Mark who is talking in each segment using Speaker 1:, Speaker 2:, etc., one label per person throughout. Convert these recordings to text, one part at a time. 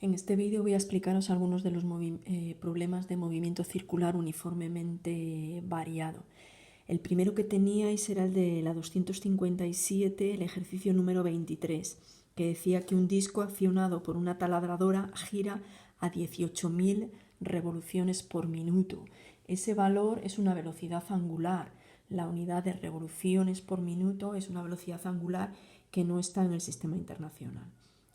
Speaker 1: En este vídeo voy a explicaros algunos de los problemas de movimiento circular uniformemente variado. El primero que teníais era el de la 257, el ejercicio número 23, que decía que un disco accionado por una taladradora gira a 18.000 revoluciones por minuto. Ese valor es una velocidad angular. La unidad de revoluciones por minuto es una velocidad angular que no está en el sistema internacional.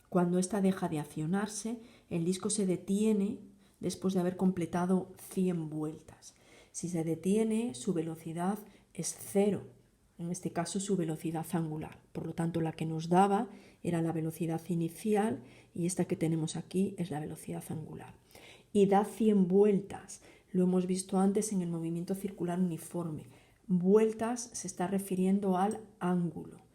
Speaker 1: Cuando ésta deja de accionarse, el disco se detiene después de haber completado 100 vueltas. Si se detiene, su velocidad es cero, en este caso su velocidad angular. Por lo tanto, la que nos daba era la velocidad inicial y esta que tenemos aquí es la velocidad angular. Y da 100 vueltas. Lo hemos visto antes en el movimiento circular uniforme. Vueltas se está refiriendo al ángulo,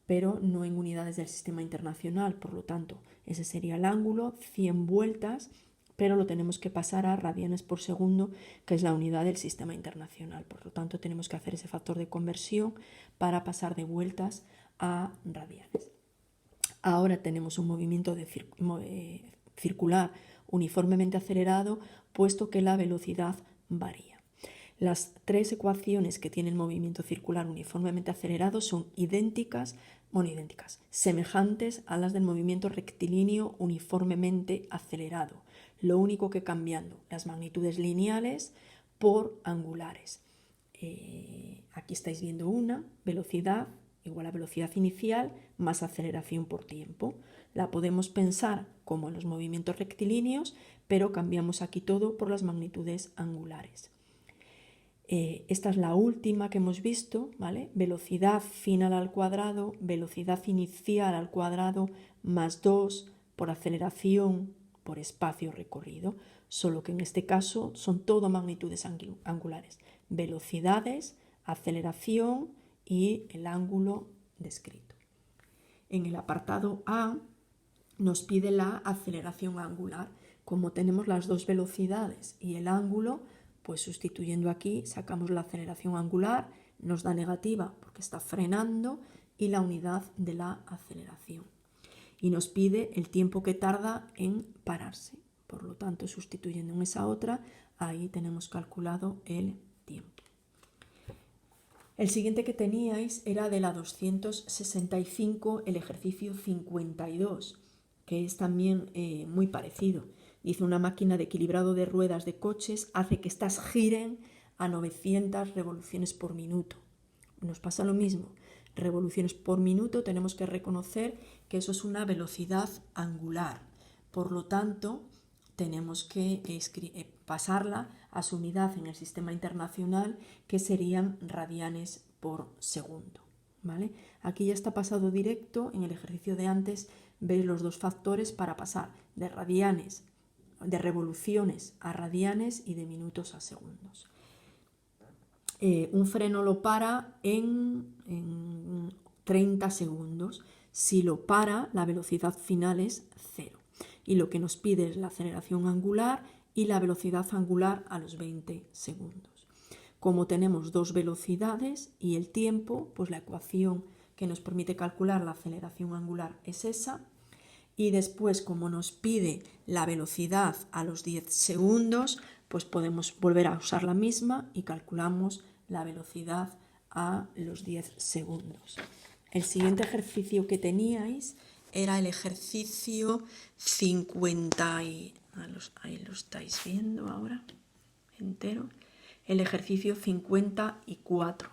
Speaker 1: pero no en unidades del sistema internacional. Por lo tanto, ese sería el ángulo, 100 vueltas, pero lo tenemos que pasar a radianes por segundo, que es la unidad del sistema internacional. Por lo tanto, tenemos que hacer ese factor de conversión para pasar de vueltas a radianes. Ahora tenemos un movimiento circular uniformemente acelerado, puesto que la velocidad varía. Las tres ecuaciones que tiene el movimiento circular uniformemente acelerado son semejantes a las del movimiento rectilíneo uniformemente acelerado. Lo único que cambiando las magnitudes lineales por angulares. Aquí estáis viendo una velocidad igual a velocidad inicial más aceleración por tiempo. La podemos pensar como en los movimientos rectilíneos, pero cambiamos aquí todo por las magnitudes angulares. Esta es la última que hemos visto, ¿vale? Velocidad final al cuadrado, velocidad inicial al cuadrado, más 2 por aceleración por espacio recorrido, solo que en este caso son todo magnitudes angulares. Velocidades, aceleración y el ángulo descrito. En el apartado A nos pide la aceleración angular. Como tenemos las dos velocidades y el ángulo, pues sustituyendo aquí sacamos la aceleración angular, nos da negativa porque está frenando y la unidad de la aceleración. Y nos pide el tiempo que tarda en pararse. Por lo tanto, sustituyendo en esa otra, ahí tenemos calculado el tiempo. El siguiente que teníais era de la 265, el ejercicio 52, que es también muy parecido. Dice: una máquina de equilibrado de ruedas de coches hace que éstas giren a 900 revoluciones por minuto. Nos pasa lo mismo. Revoluciones por minuto, tenemos que reconocer que eso es una velocidad angular. Por lo tanto, tenemos que pasarla a su unidad en el sistema internacional, que serían radianes por segundo, ¿vale? Aquí ya está pasado directo. En el ejercicio de antes veis los dos factores para pasar de radianes, de revoluciones a radianes y de minutos a segundos. Un freno lo para en 30 segundos. Si lo para, la velocidad final es 0. Y lo que nos pide es la aceleración angular y la velocidad angular a los 20 segundos. Como tenemos dos velocidades y el tiempo, pues la ecuación que nos permite calcular la aceleración angular es esa. Y después, como nos pide la velocidad a los 10 segundos, pues podemos volver a usar la misma y calculamos la velocidad a los 10 segundos. El siguiente ejercicio que teníais era el ejercicio 50, ahí lo estáis viendo ahora, entero, el ejercicio 54.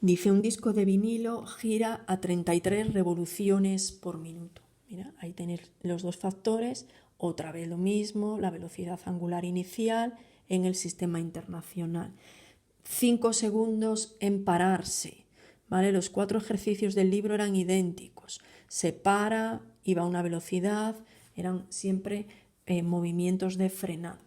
Speaker 1: Dice: un disco de vinilo gira a 33 revoluciones por minuto. Mira, ahí tenéis los dos factores, otra vez lo mismo, la velocidad angular inicial en el sistema internacional. 5 segundos en pararse, ¿vale? Los 4 ejercicios del libro eran idénticos. Se para, iba a una velocidad, eran siempre movimientos de frenado.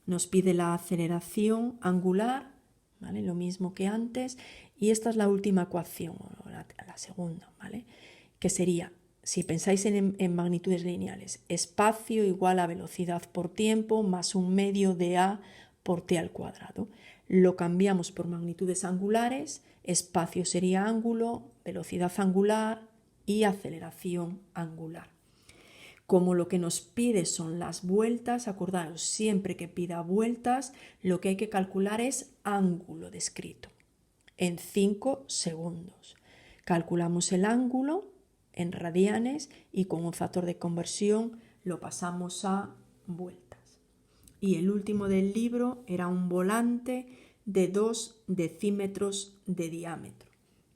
Speaker 1: Nos pide la aceleración angular, ¿vale? Lo mismo que antes. Y esta es la última ecuación, la segunda, ¿vale? Que sería, si pensáis en magnitudes lineales, espacio igual a velocidad por tiempo más un medio de a por t al cuadrado. Lo cambiamos por magnitudes angulares, espacio sería ángulo, velocidad angular y aceleración angular. Como lo que nos pide son las vueltas, acordaros, siempre que pida vueltas, lo que hay que calcular es ángulo descrito en 5 segundos. Calculamos el ángulo en radianes y con un factor de conversión lo pasamos a vueltas. Y el último del libro era un volante de 2 decímetros de diámetro.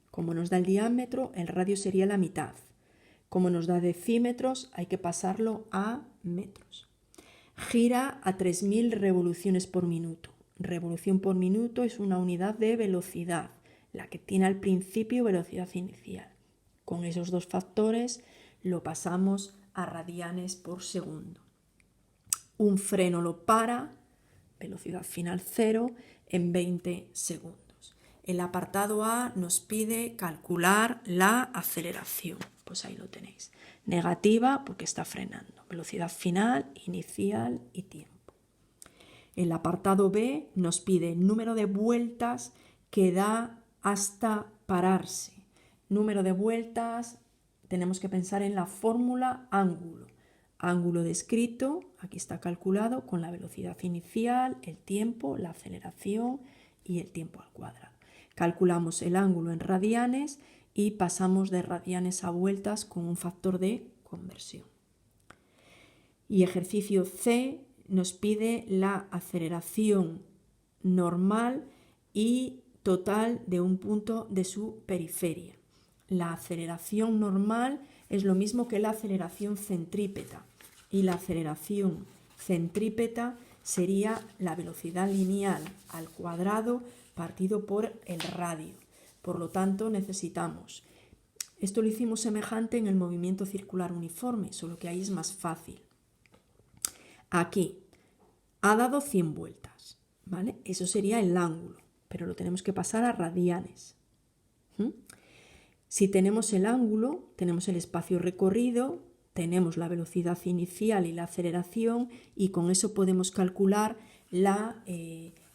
Speaker 1: Como nos da el diámetro, el radio sería la mitad. Como nos da decímetros, hay que pasarlo a metros. Gira a 3000 revoluciones por minuto. Revolución por minuto es una unidad de velocidad, la que tiene al principio velocidad inicial. Con esos dos factores lo pasamos a radianes por segundo. Un freno lo para, velocidad final 0, en 20 segundos. El apartado A nos pide calcular la aceleración. Pues ahí lo tenéis. Negativa porque está frenando. Velocidad final, inicial y tiempo. El apartado B nos pide el número de vueltas que da hasta pararse. Número de vueltas, tenemos que pensar en la fórmula ángulo. Ángulo descrito, aquí está calculado con la velocidad inicial, el tiempo, la aceleración y el tiempo al cuadrado. Calculamos el ángulo en radianes y pasamos de radianes a vueltas con un factor de conversión. Y ejercicio C nos pide la aceleración normal y total de un punto de su periferia. La aceleración normal es lo mismo que la aceleración centrípeta y la aceleración centrípeta sería la velocidad lineal al cuadrado partido por el radio. Por lo tanto, necesitamos, esto lo hicimos semejante en el movimiento circular uniforme, solo que ahí es más fácil. Aquí ha dado 100 vueltas, ¿vale? Eso sería el ángulo, pero lo tenemos que pasar a radianes. Si tenemos el ángulo, tenemos el espacio recorrido, tenemos la velocidad inicial y la aceleración y con eso podemos calcular la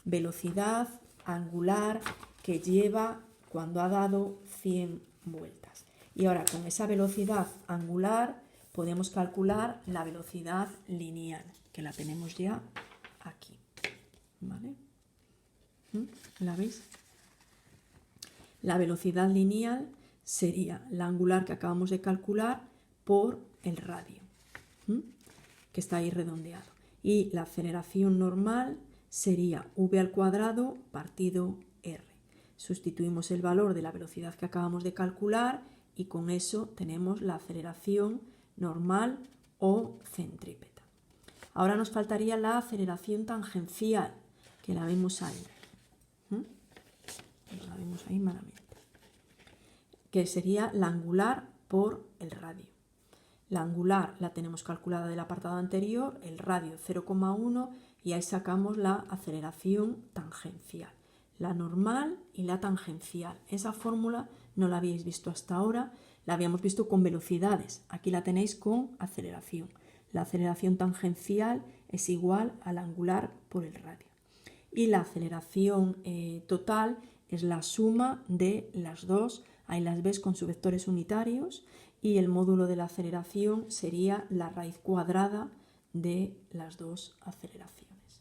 Speaker 1: velocidad angular que lleva cuando ha dado 100 vueltas. Y ahora con esa velocidad angular podemos calcular la velocidad lineal, que la tenemos ya aquí. ¿Vale? ¿La veis? La velocidad lineal sería la angular que acabamos de calcular por el radio, que está ahí redondeado. Y la aceleración normal sería v al cuadrado partido r. Sustituimos el valor de la velocidad que acabamos de calcular y con eso tenemos la aceleración normal o centrípeta. Ahora nos faltaría la aceleración tangencial, que la vemos ahí. La vemos ahí malamente. Que sería la angular por el radio. La angular la tenemos calculada del apartado anterior, el radio 0,1 y ahí sacamos la aceleración tangencial. La normal y la tangencial. Esa fórmula no la habíais visto hasta ahora, la habíamos visto con velocidades. Aquí la tenéis con aceleración. La aceleración tangencial es igual a la angular por el radio. Y la aceleración total es la suma de las dos. Ahí las ves con sus vectores unitarios y el módulo de la aceleración sería la raíz cuadrada de las dos aceleraciones.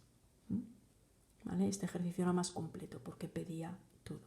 Speaker 1: ¿Vale? Este ejercicio era más completo porque pedía todo.